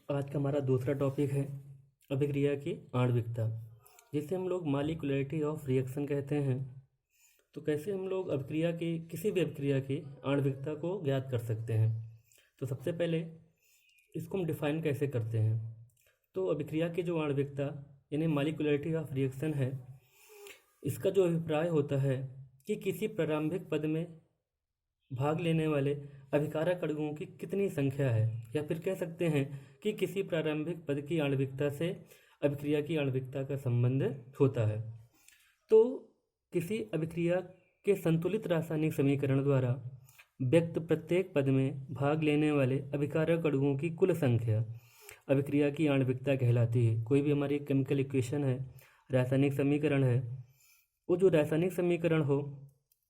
आज का हमारा दूसरा टॉपिक है अभिक्रिया की आणविकता, जिसे हम लोग मॉलिक्यूलरिटी ऑफ रिएक्शन कहते हैं। तो कैसे हम लोग अभिक्रिया की किसी भी अभिक्रिया की आणविकता को ज्ञात कर सकते हैं। तो सबसे पहले इसको हम डिफाइन कैसे करते हैं। तो अभिक्रिया की जो आणविकता यानी मॉलिक्यूलरिटी ऑफ रिएक्शन है, इसका जो अभिप्राय होता है कि किसी प्रारंभिक पद में भाग लेने वाले अभिकारक अणुओं की कितनी संख्या है, या फिर कह सकते हैं कि किसी प्रारंभिक पद की आणविकता से अभिक्रिया की आणविकता का संबंध होता है। तो किसी अभिक्रिया के संतुलित रासायनिक समीकरण द्वारा व्यक्त प्रत्येक पद में भाग लेने वाले अभिकारक अणुओं की कुल संख्या अभिक्रिया की आणविकता कहलाती है। कोई भी हमारी केमिकल इक्वेशन है, रासायनिक समीकरण है, वो जो रासायनिक समीकरण हो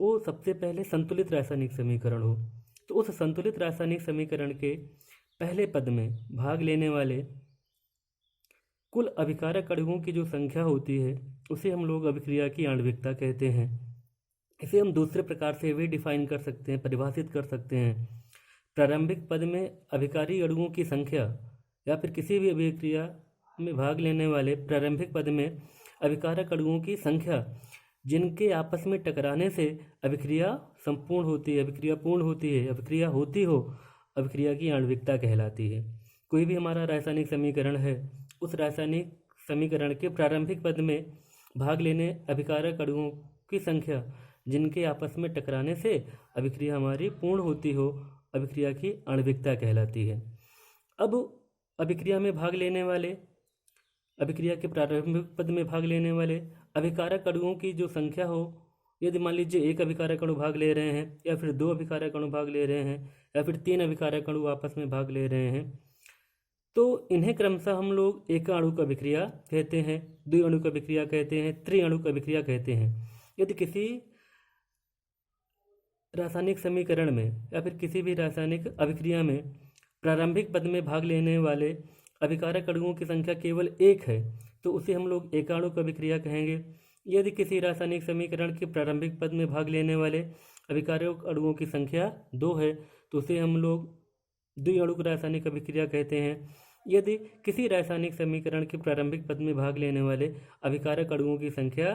वो सबसे पहले संतुलित रासायनिक समीकरण हो, तो उस संतुलित रासायनिक समीकरण के पहले पद में भाग लेने वाले कुल अभिकारक अणुओं की जो संख्या होती है उसे हम लोग अभिक्रिया की आणविकता कहते हैं। इसे हम दूसरे प्रकार से भी डिफाइन कर सकते हैं, परिभाषित कर सकते हैं। प्रारंभिक पद में अभिकारी अणुओं की संख्या, या फिर किसी भी अभिक्रिया में भाग लेने वाले प्रारंभिक पद में अभिकारक अणुओं की संख्या जिनके आपस में टकराने से अभिक्रिया संपूर्ण होती है, अभिक्रिया पूर्ण होती है, अभिक्रिया होती हो, अभिक्रिया की आणविकता कहलाती है। कोई भी हमारा रासायनिक समीकरण है, उस रासायनिक समीकरण के प्रारंभिक पद में भाग लेने अभिकारक अणुओं की संख्या जिनके आपस में टकराने से अभिक्रिया हमारी पूर्ण होती हो, अभिक्रिया की आणविकता कहलाती है। अब अभिक्रिया में भाग लेने वाले अभिक्रिया के प्रारंभिक पद में भाग लेने वाले अभिकारक अणुओं की जो संख्या हो, यदि मान लीजिए एक अभिकारक अणु भाग ले रहे हैं, या फिर दो अभिकारक अणु भाग ले रहे हैं, या फिर तीन अभिकारक अणु आपस में भाग ले रहे हैं, तो इन्हें क्रमशः हम लोग एक अणुक अभिक्रिया कहते हैं, द्विअणुक अभिक्रिया कहते हैं, त्रिअणुक अभिक्रिया कहते हैं। यदि किसी रासायनिक समीकरण में या फिर किसी भी रासायनिक अभिक्रिया में प्रारंभिक पद में भाग लेने वाले अभिकारक अणुओं की संख्या केवल एक है, तो उसे हम लोग एकाणुक अभिक्रिया कहेंगे। यदि किसी रासायनिक समीकरण के प्रारंभिक पद में भाग लेने वाले अभिकारक अणुओं की संख्या दो है, तो उसे हम लोग द्विअणुक रासायनिक अभिक्रिया कहते हैं। यदि किसी रासायनिक समीकरण के प्रारंभिक पद में भाग लेने वाले अभिकारक अणुओं की संख्या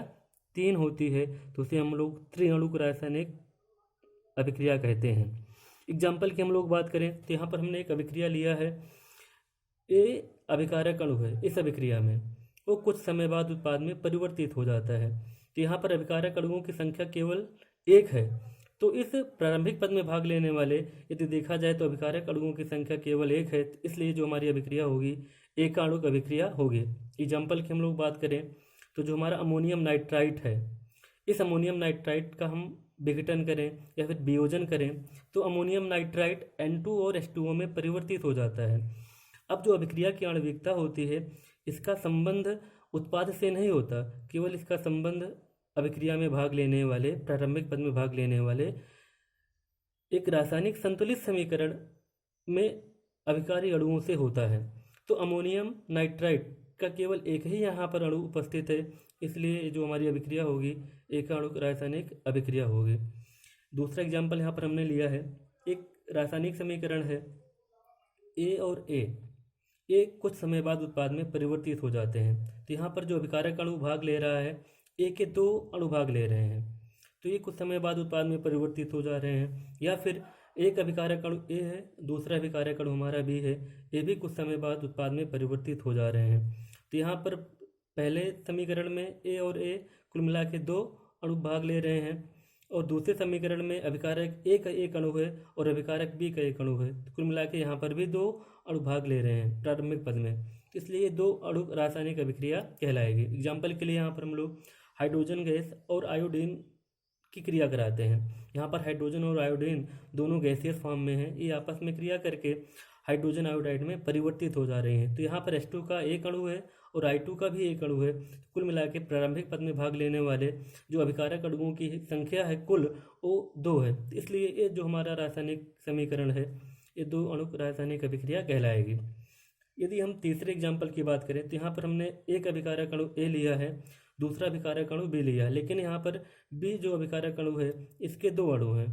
तीन होती है, तो उसे हम लोग त्रिअणुक रासायनिक अभिक्रिया कहते हैं। एग्जाम्पल की हम लोग बात करें तो यहाँ पर हमने एक अभिक्रिया लिया है, ये अभिकारक अणु है। इस अभिक्रिया में वो कुछ समय बाद उत्पाद में परिवर्तित हो जाता है, तो यहाँ पर अभिकारक अणुओं की संख्या केवल एक है। तो इस प्रारंभिक पद में भाग लेने वाले यदि देखा जाए तो अभिकारक अणुओं की संख्या केवल एक है, इसलिए जो हमारी अभिक्रिया होगी एकाणुक अभिक्रिया होगी। एग्जाम्पल की हम लोग बात करें तो जो हमारा अमोनियम नाइट्राइट है, इस अमोनियम नाइट्राइट का हम विघटन करें या फिर वियोजन करें तो अमोनियम नाइट्राइट N2 और H2O में परिवर्तित हो जाता है। अब जो अभिक्रिया की आणविकता होती है, इसका संबंध उत्पाद से नहीं होता, केवल इसका संबंध अभिक्रिया में भाग लेने वाले प्रारंभिक पद में भाग लेने वाले एक रासायनिक संतुलित समीकरण में अभिकारी अणुओं से होता है। तो अमोनियम नाइट्राइट का केवल एक ही यहाँ पर अणु उपस्थित है, इसलिए जो हमारी अभिक्रिया होगी एकाणुक रासायनिक अभिक्रिया होगी। दूसरा एग्जाम्पल यहाँ पर हमने लिया है, एक रासायनिक समीकरण है ए और ए कुछ समय बाद उत्पाद में परिवर्तित हो जाते हैं। तो यहाँ पर जो अभिकारक अणु भाग ले रहा है, ए के दो अणु भाग ले रहे हैं, तो ये कुछ समय बाद उत्पाद में परिवर्तित हो जा रहे हैं। या फिर एक अभिकारक अणु ए है, दूसरा अभिकारक अणु हमारा बी है, ये भी कुछ समय बाद उत्पाद में परिवर्तित हो जा रहे हैं। तो यहाँ पर पहले समीकरण में ए और ए कुल मिला के दो अणु भाग ले रहे हैं, और दूसरे समीकरण में अभिकारक ए का एक अणु है और अभिकारक बी का एक अणु है, तो कुल मिला के यहाँ पर भी दो अणु भाग ले रहे हैं प्रारंभिक पद में, इसलिए दो अणु रासायनिक अभिक्रिया कहलाएगी। एग्जाम्पल के लिए यहाँ पर हम लोग हाइड्रोजन गैस और आयोडीन की क्रिया कराते हैं। यहाँ पर हाइड्रोजन और आयोडीन दोनों गैसियस फॉर्म में हैं, ये आपस में क्रिया करके हाइड्रोजन आयोडाइड में परिवर्तित हो जा रहे हैं। तो यहाँ पर H2 का एक अणु है और I2 का भी एक अणु है, कुल मिला के प्रारंभिक पद में भाग लेने वाले जो अभिकारक अणुओं की संख्या है कुल वो दो है, इसलिए ये जो हमारा रासायनिक समीकरण है ये दो अणुक रासायनिक अभिक्रिया कहलाएगी। यदि हम तीसरे एग्जाम्पल की बात करें तो यहाँ पर हमने एक अभिकारक अणु ए लिया है, दूसरा अभिकारक अणु बी लिया है, लेकिन यहाँ पर बी जो अभिकारक अणु है इसके दो अणु हैं।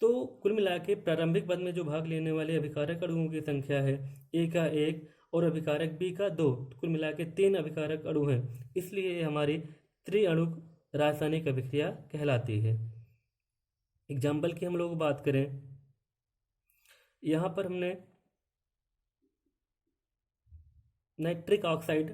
तो कुल मिला के प्रारंभिक पद में जो भाग लेने वाले अभिकारक अणुओं की संख्या है ए का 1 और अभिकारक बी का 2, कुल मिला के 3 अभिकारक अणु हैं, इसलिए ये हमारी त्रिअणुक रासायनिक अभिक्रिया कहलाती है। एग्जाम्पल की हम लोग बात करें, यहाँ पर हमने नाइट्रिक ऑक्साइड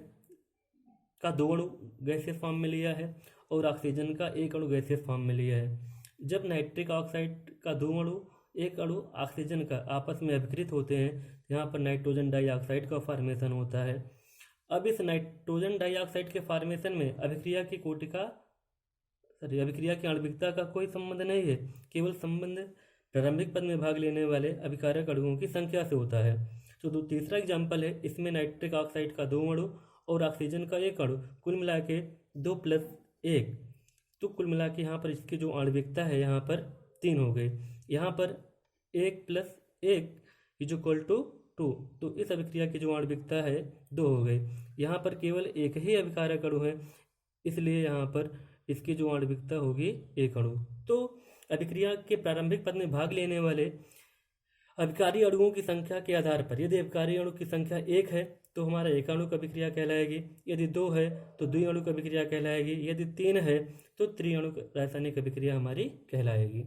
का 2 अणु गैसियस फॉर्म में लिया है और ऑक्सीजन का 1 अणु गैसियस फॉर्म में लिया है। जब नाइट्रिक ऑक्साइड का 2 अणु 1 अणु ऑक्सीजन का आपस में अभिकृत होते हैं, यहाँ पर नाइट्रोजन डाइऑक्साइड का फॉर्मेशन होता है। अब इस नाइट्रोजन डाइऑक्साइड के फॉर्मेशन में अभिक्रिया की आणविकता का कोई संबंध नहीं है, केवल संबंध प्रारंभिक पद में भाग लेने वाले अभिकारक अणुओं की संख्या से होता है। तो तीसरा एग्जाम्पल है, इसमें नाइट्रिक ऑक्साइड का 2 अणु और ऑक्सीजन का 1 अणु, कुल मिला के 2 + 1, तो कुल मिला के यहाँ पर इसकी जो आणविकता है यहाँ पर 3 हो गई। यहाँ पर 1 + 1 = 2, तो इस अभिक्रिया की जो आणविकता है 2 हो गई। यहाँ पर केवल एक ही अभिकारक अणु है, इसलिए यहाँ पर इसकी जो आणविकता होगी 1 अणु। तो अभिक्रिया के प्रारंभिक पद में भाग लेने वाले अभिकारी अणुओं की संख्या के आधार पर यदि अभिकारी अणु की संख्या 1 है तो हमारा एकाणुक अभिक्रिया कहलाएगी, यदि 2 है तो द्विअणुक अभिक्रिया कहलाएगी, यदि 3 है तो त्रिअणुक रासायनिक अभिक्रिया हमारी कहलाएगी।